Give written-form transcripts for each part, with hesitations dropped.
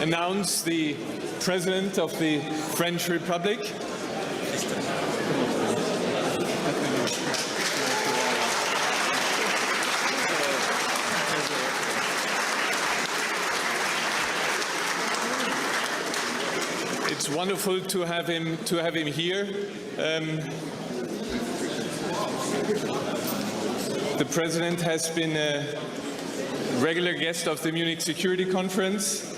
announce the President of the French Republic. It's wonderful to have him here. The President has been a regular guest of the Munich Security Conference.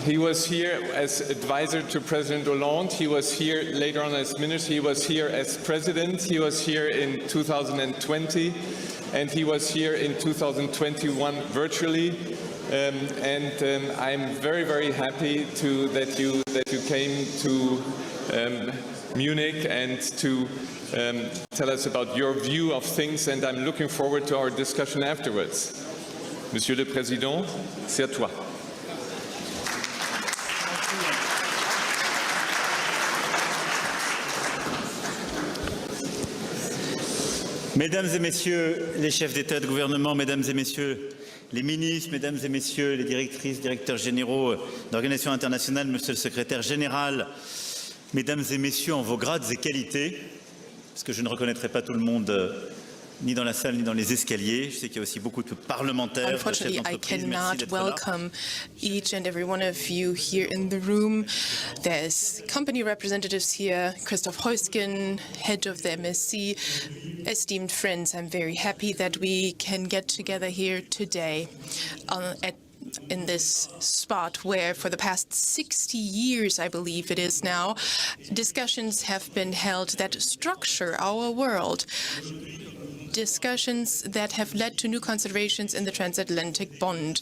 He was here as advisor to President Hollande. He was here later on as minister. He was here as president. He was here in 2020, and he was here in 2021 virtually. I'm very, very happy that you came to Munich and to tell us about your view of things, and I'm looking forward to our discussion afterwards. Monsieur le Président, c'est à toi. Mesdames et messieurs les chefs d'État et de gouvernement, mesdames et messieurs les ministres, mesdames et messieurs les directrices, directeurs généraux d'organisations internationales, monsieur le secrétaire général, mesdames et messieurs en vos grades et qualités, parce que je ne reconnaîtrai pas tout le monde ni dans la salle ni dans les escaliers. Je sais qu'il y a aussi beaucoup de parlementaires. Unfortunately, I cannot welcome each and every one of you here in the room. There's company representatives here, Christoph Heusgen, head of the MSC, esteemed friends. I'm very happy that we can get together here today in this spot where for the past 60 years, I believe it is now, discussions have been held that structure our world. Discussions that have led to new considerations in the transatlantic bond.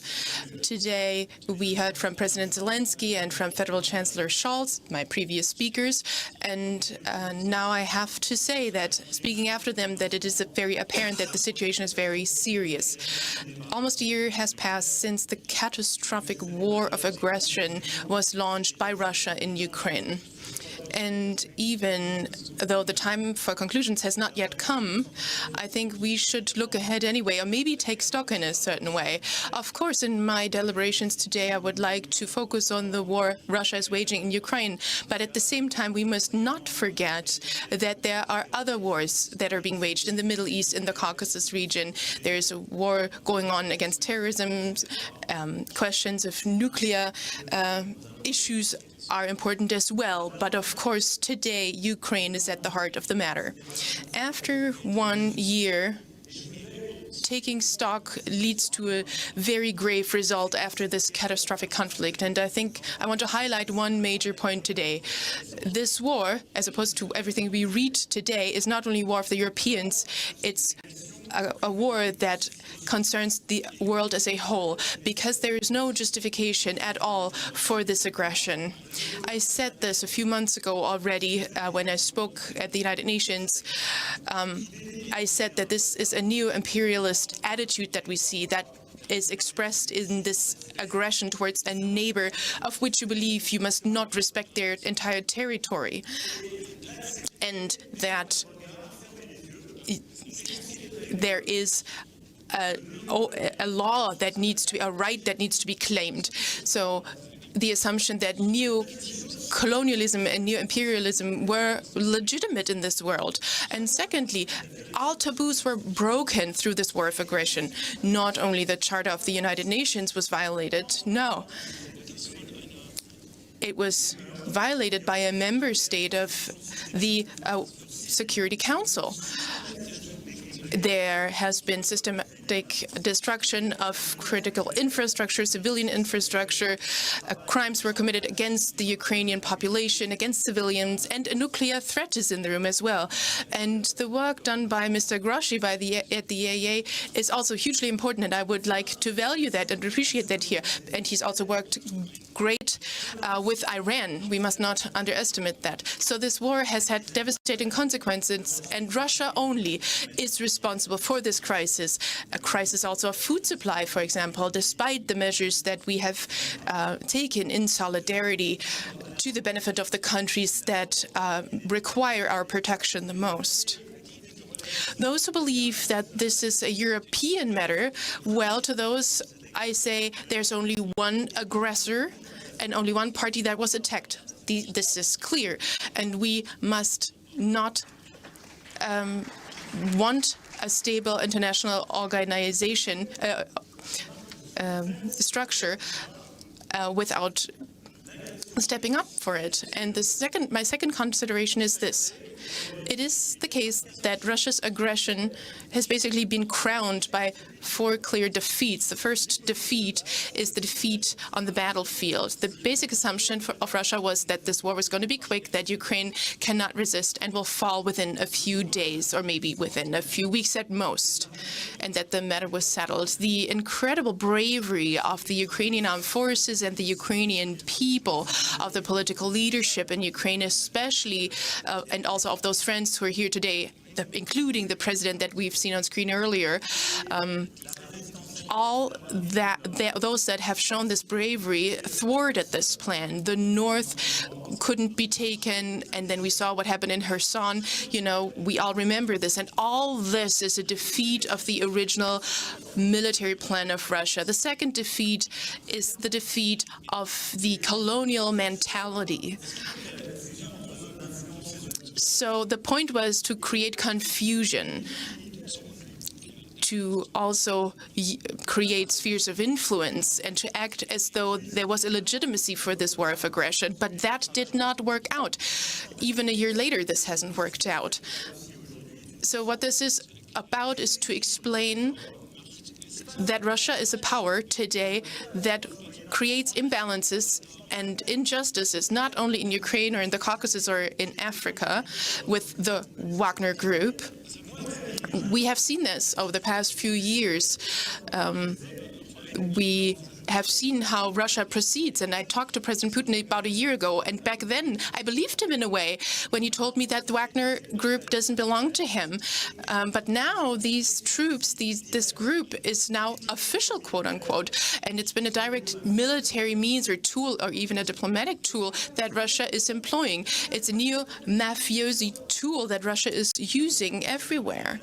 Today, we heard from President Zelensky and from Federal Chancellor Scholz, my previous speakers, and now I have to say that, speaking after them, that it is very apparent that the situation is very serious. Almost a year has passed since the catastrophic war of aggression was launched by Russia in Ukraine. And even though the time for conclusions has not yet come, I think we should look ahead anyway, or maybe take stock in a certain way. Of course, in my deliberations today, I would like to focus on the war Russia is waging in Ukraine. But at the same time, we must not forget that there are other wars that are being waged in the Middle East, in the Caucasus region. There's a war going on against terrorism, questions of nuclear issues are important as well, but of course today Ukraine is at the heart of the matter. After 1 year, taking stock leads to a very grave result after this catastrophic conflict, and I think I want to highlight one major point today. This war, as opposed to everything we read today, is not only a war of the Europeans, it's a war that concerns the world as a whole, because there is no justification at all for this aggression. I said this a few months ago already when I spoke at the United Nations. I said that this is a neo-imperialist attitude that we see, that is expressed in this aggression towards a neighbor of which you believe you must not respect their entire territory, and that there is a law that needs to be, a right that needs to be claimed. So the assumption that neo-colonialism and neo-imperialism were legitimate in this world. And secondly, all taboos were broken through this war of aggression. Not only the Charter of the United Nations was violated, no. It was violated by a member state of the Security Council. There has been systematic destruction of critical infrastructure, civilian infrastructure. Crimes were committed against the Ukrainian population, against civilians, and a nuclear threat is in the room as well. And the work done by Mr. Grossi at the EAA is also hugely important, and I would like to value that and appreciate that here. And he's also worked great with Iran. We must not underestimate that. So this war has had devastating consequences, and Russia only is responsible for this crisis. A crisis also of food supply, for example, despite the measures that we have taken in solidarity to the benefit of the countries that require our protection the most. Those who believe that this is a European matter, well, to those I say there's only one aggressor, and only one party that was attacked. This is clear, and we must not want a stable international organization structure without stepping up for it. And my second consideration is this. It is the case that Russia's aggression has basically been crowned by 4 clear defeats. The first defeat is the defeat on the battlefield. The basic assumption of Russia was that this war was going to be quick, that Ukraine cannot resist and will fall within a few days or maybe within a few weeks at most, and that the matter was settled. The incredible bravery of the Ukrainian armed forces and the Ukrainian people, of the political leadership in Ukraine especially, and also of those friends who are here today, including the president that we've seen on screen earlier, those that have shown this bravery thwarted this plan. The north couldn't be taken, and then we saw what happened in Kherson. You know, we all remember this, and all this is a defeat of the original military plan of Russia. The second defeat is the defeat of the colonial mentality. So the point was to create confusion, to also create spheres of influence, and to act as though there was a legitimacy for this war of aggression. But that did not work out. Even a year later, this hasn't worked out. So what this is about is to explain that Russia is a power today that creates imbalances and injustices, not only in Ukraine or in the Caucasus or in Africa with the Wagner Group. We have seen this over the past few years. We have seen how Russia proceeds, and I talked to President Putin about a year ago, and back then I believed him in a way when he told me that the Wagner Group doesn't belong to him. But now these troops, this group is now official, quote unquote, and it's been a direct military means or tool or even a diplomatic tool that Russia is employing. It's a neo-mafiosi tool that Russia is using everywhere,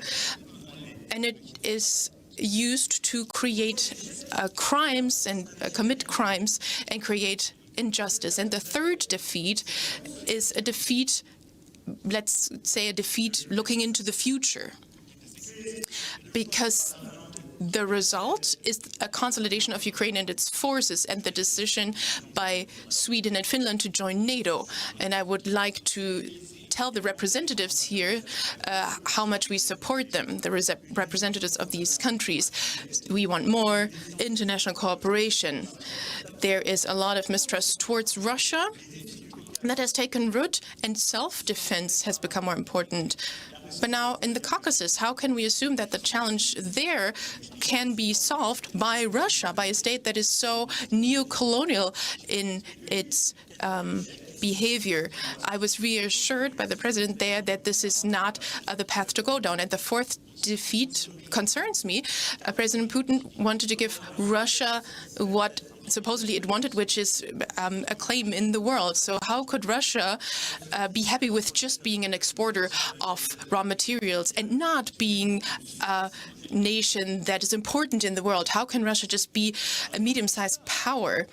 and it is used to create crimes and commit crimes and create injustice. And the third defeat is a defeat, let's say a defeat looking into the future, because the result is a consolidation of Ukraine and its forces and the decision by Sweden and Finland to join NATO. And I would like to tell the representatives here how much we support them, the representatives of these countries. We want more international cooperation. There is a lot of mistrust towards Russia that has taken root, and self-defense has become more important. But now in the Caucasus, how can we assume that the challenge there can be solved by Russia, by a state that is so neo-colonial in its behavior? I was reassured by the president there that this is not the path to go down. And the fourth defeat concerns me. President Putin wanted to give Russia what supposedly it wanted, which is acclaim in the world. So how could Russia be happy with just being an exporter of raw materials and not being a nation that is important in the world? How can Russia just be a medium-sized power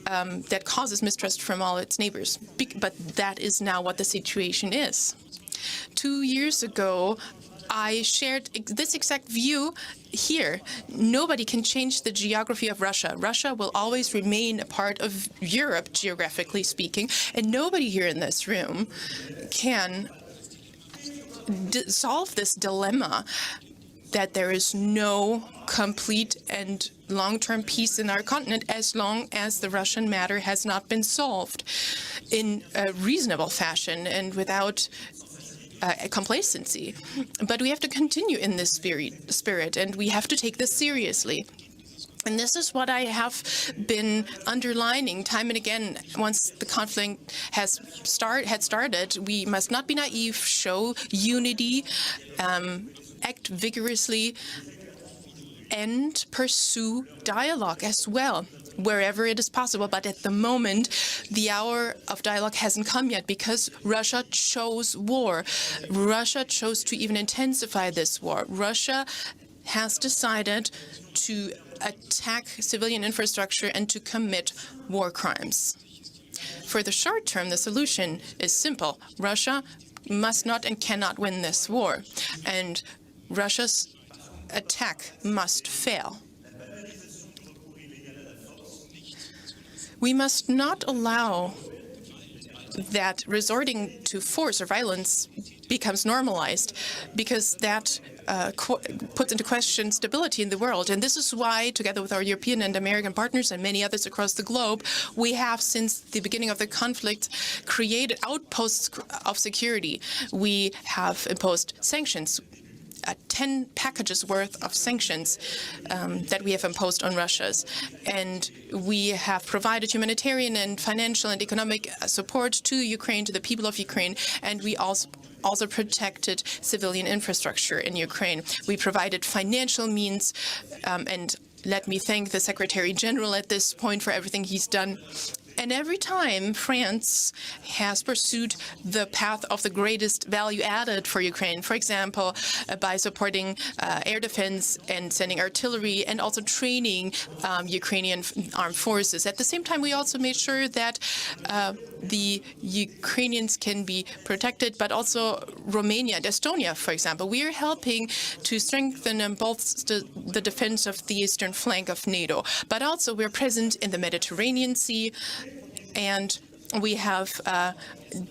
that causes mistrust from all its neighbors? But that is now what the situation is. 2 years ago, I shared this exact view here. Nobody can change the geography of Russia. Russia will always remain a part of Europe, geographically speaking, and nobody here in this room can solve this dilemma that there is no complete and long-term peace in our continent as long as the Russian matter has not been solved in a reasonable fashion and without complacency. But we have to continue in this spirit, and we have to take this seriously. And this is what I have been underlining time and again. Once the conflict had started, we must not be naive, show unity, act vigorously, and pursue dialogue as well, wherever it is possible. But at the moment, the hour of dialogue hasn't come yet because Russia chose war. Russia chose to even intensify this war. Russia has decided to attack civilian infrastructure and to commit war crimes. For the short term, the solution is simple. Russia must not and cannot win this war, and Russia's attack must fail. We must not allow that resorting to force or violence becomes normalized, because that puts into question stability in the world. And this is why, together with our European and American partners and many others across the globe, we have, since the beginning of the conflict, created outposts of security. We have imposed sanctions, 10 packages worth of sanctions that we have imposed on Russia. And we have provided humanitarian and financial and economic support to Ukraine, to the people of Ukraine, and we also protected civilian infrastructure in Ukraine. We provided financial means, and let me thank the Secretary General at this point for everything he's done. And every time France has pursued the path of the greatest value added for Ukraine, for example, by supporting air defense and sending artillery and also training Ukrainian armed forces. At the same time, we also made sure that the Ukrainians can be protected, but also Romania and Estonia, for example. We are helping to strengthen and bolster the defense of the eastern flank of NATO, but also we're present in the Mediterranean Sea, and we have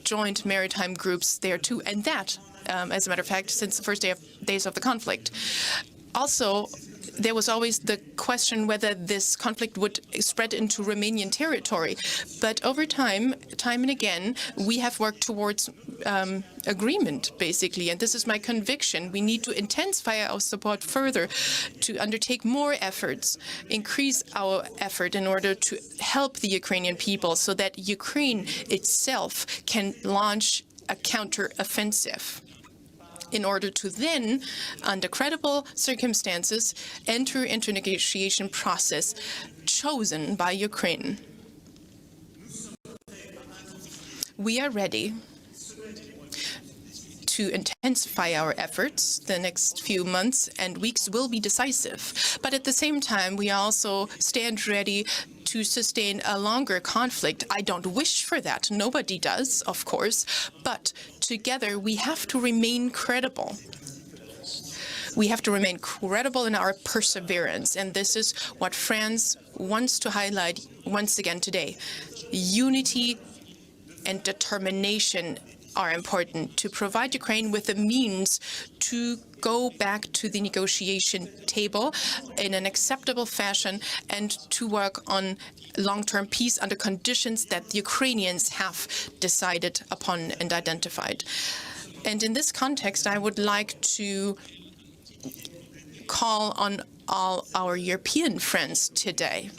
joint maritime groups there too, and that, as a matter of fact, since the first days of the conflict. Also, there was always the question whether this conflict would spread into Romanian territory. But over time and again, we have worked towards agreement, basically. And this is my conviction. We need to intensify our support further, to undertake more efforts, increase our effort in order to help the Ukrainian people so that Ukraine itself can launch a counter-offensive, in order to then, under credible circumstances, enter into a negotiation process chosen by Ukraine. We are ready to intensify our efforts. The next few months and weeks will be decisive. But at the same time, we also stand ready to sustain a longer conflict. I don't wish for that. Nobody does, of course. But together, we have to remain credible. We have to remain credible in our perseverance. And this is what France wants to highlight once again today. Unity and determination are important to provide Ukraine with the means to go back to the negotiation table in an acceptable fashion and to work on long-term peace under conditions that the Ukrainians have decided upon and identified. And in this context, I would like to call on all our European friends today.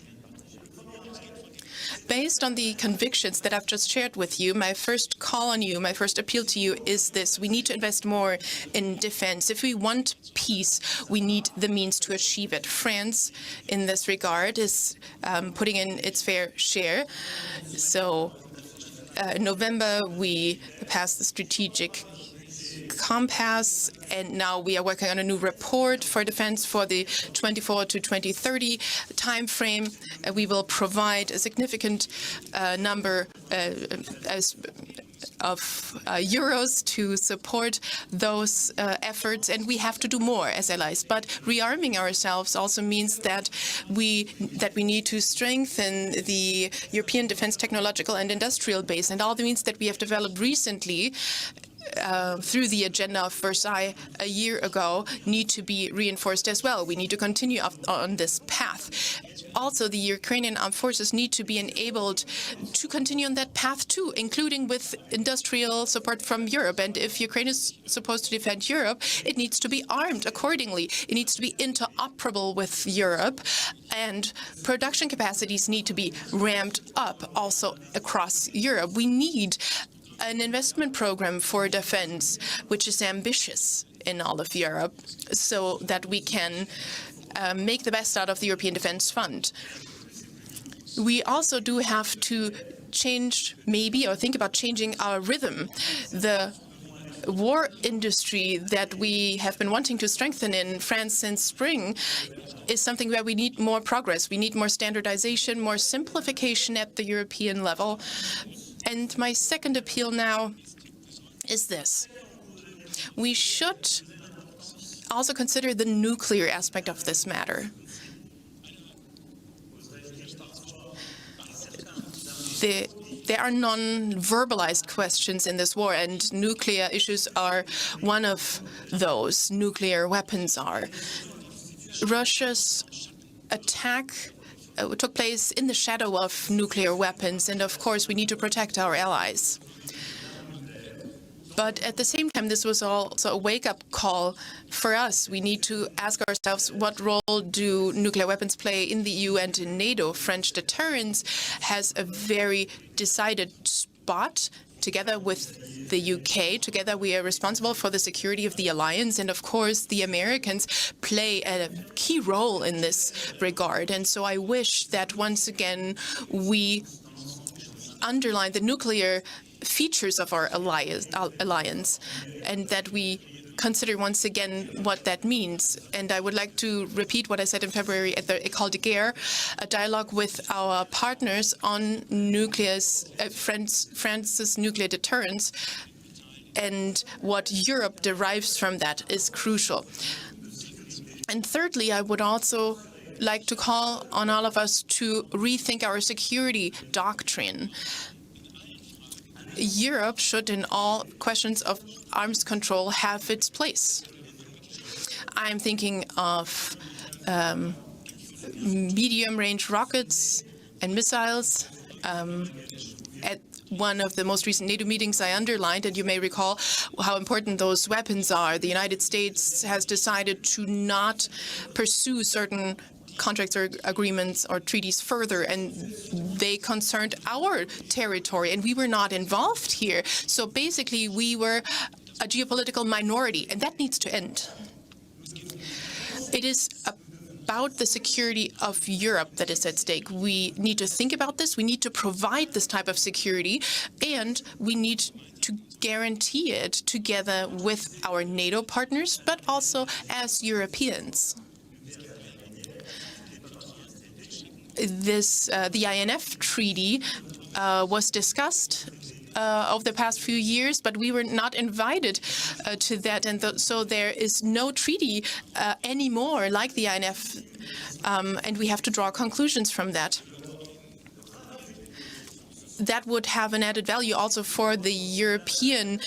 Based on the convictions that I've just shared with you, my first call on you, my first appeal to you is this. We need to invest more in defense. If we want peace, we need the means to achieve it. France, in this regard, is putting in its fair share. So in November, we passed the strategic compass, and now we are working on a new report for defense for the 24 to 2030 time frame. We will provide a significant number of euros to support those efforts, and we have to do more as allies. But rearming ourselves also means that we need to strengthen the European defense technological and industrial base, and all the means that we have developed recently through the agenda of Versailles a year ago need to be reinforced as well. We need to continue on this path. Also, the Ukrainian armed forces need to be enabled to continue on that path too, including with industrial support from Europe. And if Ukraine is supposed to defend Europe, it needs to be armed accordingly. It needs to be interoperable with Europe, and production capacities need to be ramped up also across Europe. We need an investment program for defense, which is ambitious in all of Europe, so that we can make the best out of the European Defence Fund. We also do have to change, maybe, or think about changing our rhythm. The war industry that we have been wanting to strengthen in France since spring is something where we need more progress. We need more standardization, more simplification at the European level. And my second appeal now is this. We should also consider the nuclear aspect of this matter. There are non-verbalized questions in this war, and nuclear issues are one of those. Nuclear weapons are. Russia's attack took place in the shadow of nuclear weapons, and of course we need to protect our allies. But at the same time, this was also a wake-up call for us. We need to ask ourselves, what role do nuclear weapons play in the EU and in NATO? French deterrence has a very decided spot. Together with the UK, together we are responsible for the security of the alliance. And of course, the Americans play a key role in this regard. And so I wish that once again, we underline the nuclear features of our alliance, and that we consider once again what that means. And I would like to repeat what I said in February at the École de Guerre, a dialogue with our partners on France's nuclear deterrence, and what Europe derives from that is crucial. And thirdly, I would also like to call on all of us to rethink our security doctrine. Europe should, in all questions of arms control, have its place. I'm thinking of medium-range rockets and missiles. At one of the most recent NATO meetings, I underlined, and you may recall how important those weapons are. The United States has decided to not pursue certain contracts or agreements or treaties further, and they concerned our territory, and we were not involved here. So basically, we were a geopolitical minority, and that needs to end. It is about the security of Europe that is at stake. We need to think about this. We need to provide this type of security, and we need to guarantee it together with our NATO partners, but also as Europeans. The INF treaty was discussed over the past few years, but we were not invited to that, and so there is no treaty anymore like the INF, and we have to draw conclusions from that. That would have an added value also for the European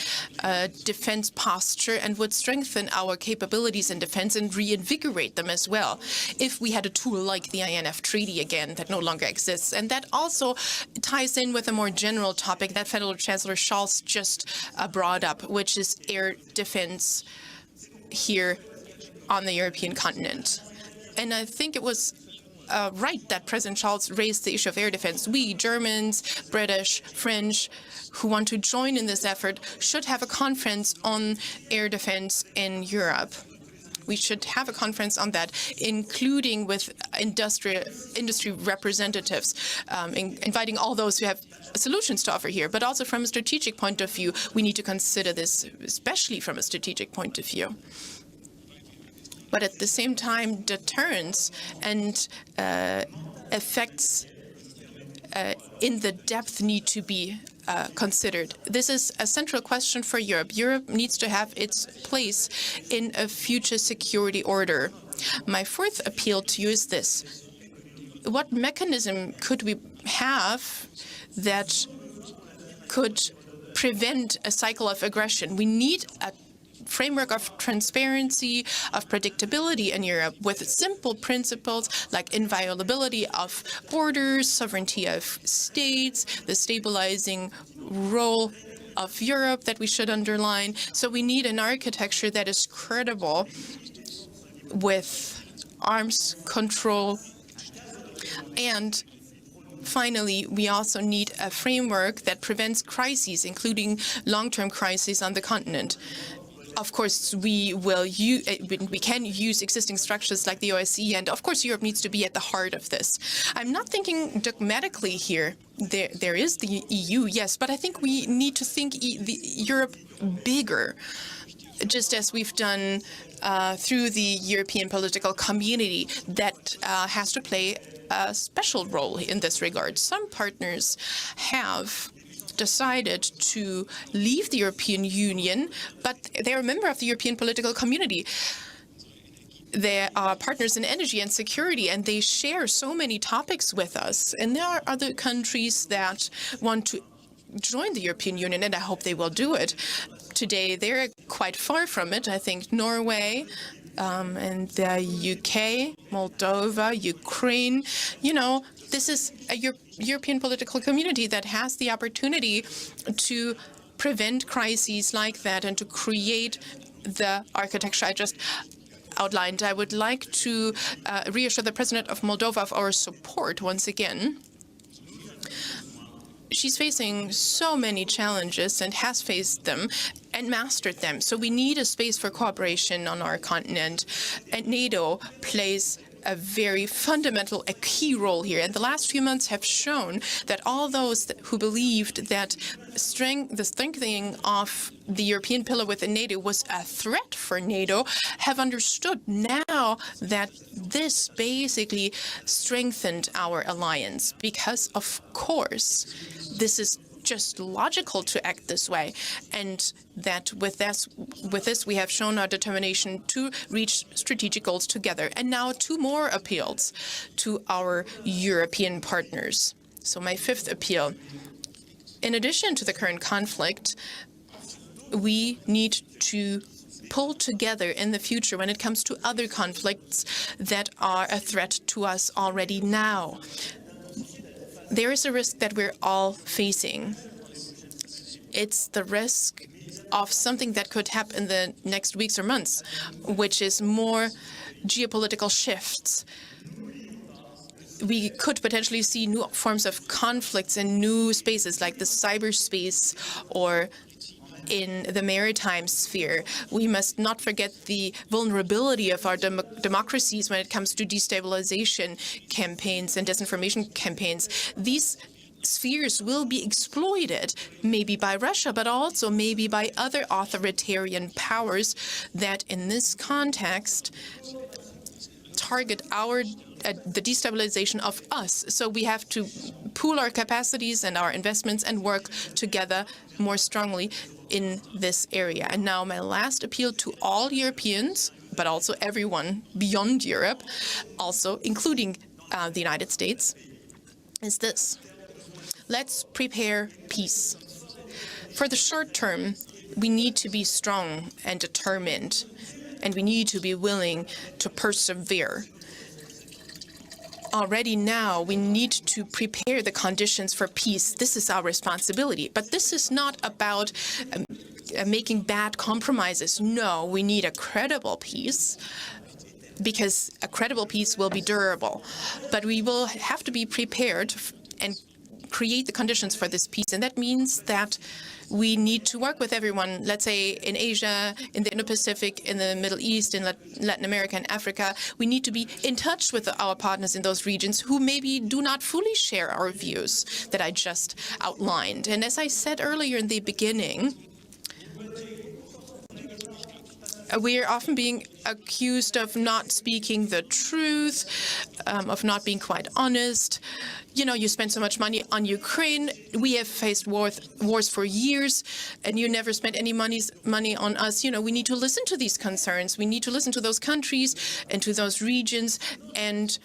defense posture, and would strengthen our capabilities in defense and reinvigorate them as well, if we had a tool like the INF Treaty again that no longer exists. And that also ties in with a more general topic that Federal Chancellor Scholz just brought up, which is air defense here on the European continent. And I think it was right that President Scholz raised the issue of air defense. We, Germans, British, French, who want to join in this effort, should have a conference on air defense in Europe. We should have a conference on that, including with industry representatives, inviting all those who have solutions to offer here. But also from a strategic point of view, we need to consider this, especially from a strategic point of view. But at the same time, deterrence and effects in the depth need to be considered. This is a central question for Europe. Europe needs to have its place in a future security order. My fourth appeal to you is this. What mechanism could we have that could prevent a cycle of aggression? We need a framework of transparency, of predictability in Europe, with simple principles like inviolability of borders, sovereignty of states, the stabilizing role of Europe that we should underline. So we need an architecture that is credible with arms control. And finally, we also need a framework that prevents crises, including long-term crises on the continent. Of course, we can use existing structures like the OSCE, and of course, Europe needs to be at the heart of this. I'm not thinking dogmatically here. There is the EU, yes, but I think we need to think Europe bigger, just as we've done through the European political community that has to play a special role in this regard. Some partners have decided to leave the European Union, but they're a member of the European political community. They are partners in energy and security, and they share so many topics with us. And there are other countries that want to join the European Union, and I hope they will do it. Today, they're quite far from it. I think Norway and the UK, Moldova, Ukraine, this is a European political community that has the opportunity to prevent crises like that and to create the architecture I just outlined. I would like to reassure the President of Moldova of our support once again. She's facing so many challenges and has faced them and mastered them. So we need a space for cooperation on our continent. And NATO plays a very fundamental, a key role here. And the last few months have shown that all those who believed that the strengthening of the European pillar within NATO was a threat for NATO have understood now that this basically strengthened our alliance, because, of course, this is just logical to act this way, and that with this we have shown our determination to reach strategic goals together. And now 2 more appeals to our European partners. So my 5th appeal: in addition to the current conflict, we need to pull together in the future when it comes to other conflicts that are a threat to us already now. There is a risk that we're all facing. It's the risk of something that could happen in the next weeks or months, which is more geopolitical shifts. We could potentially see new forms of conflicts in new spaces like the cyberspace or in the maritime sphere. We must not forget the vulnerability of our democracies when it comes to destabilization campaigns and disinformation campaigns. These spheres will be exploited, maybe by Russia, but also maybe by other authoritarian powers that in this context target the destabilization of us. So we have to pool our capacities and our investments and work together more strongly in this area. And now my last appeal to all Europeans, but also everyone beyond Europe, also including the United States, is this: let's prepare peace. For the short term, we need to be strong and determined, and we need to be willing to persevere. Already now, we need to prepare the conditions for peace. This is our responsibility. But this is not about making bad compromises. No, we need a credible peace, because a credible peace will be durable. But we will have to be prepared and create the conditions for this peace. And that means that we need to work with everyone, let's say in Asia, in the Indo-Pacific, in the Middle East, in Latin America and Africa. We need to be in touch with our partners in those regions who maybe do not fully share our views that I just outlined. And as I said earlier in the beginning, we are often being accused of not speaking the truth, of not being quite honest. You spend so much money on Ukraine. We have faced wars for years, and you never spent any money on us. We need to listen to these concerns. We need to listen to those countries and to those regions. And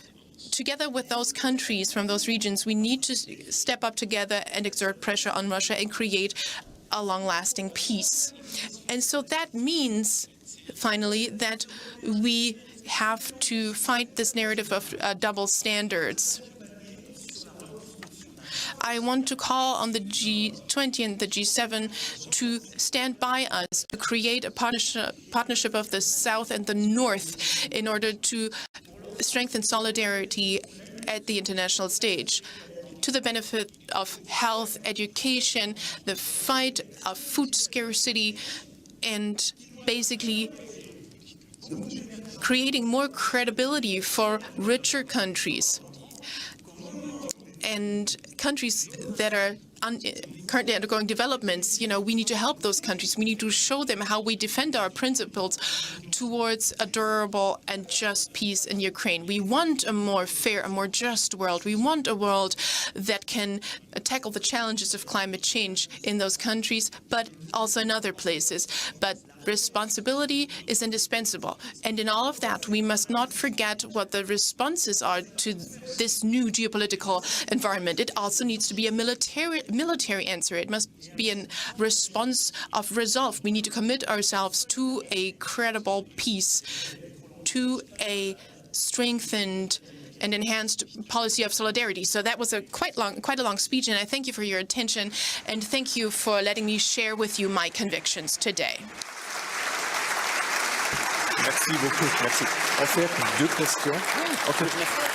together with those countries from those regions, we need to step up together and exert pressure on Russia and create a long-lasting peace. And so that means, finally, that we have to fight this narrative of double standards. I want to call on the G20 and the G7 to stand by us, to create a partnership of the South and the North in order to strengthen solidarity at the international stage, to the benefit of health, education, the fight of food scarcity, and basically creating more credibility for richer countries and countries that are currently undergoing developments. We need to help those countries. We need to show them how we defend our principles towards a durable and just peace in Ukraine. We want a more fair, a more just world. We want a world that can tackle the challenges of climate change in those countries, but also in other places. But responsibility is indispensable. And in all of that, we must not forget what the responses are to this new geopolitical environment. It also needs to be a military answer. It must be a response of resolve. We need to commit ourselves to a credible peace, to a strengthened and enhanced policy of solidarity. So that was quite a long speech, and I thank you for your attention, and thank you for letting me share with you my convictions today. Merci beaucoup. Merci. On fait deux questions. Okay.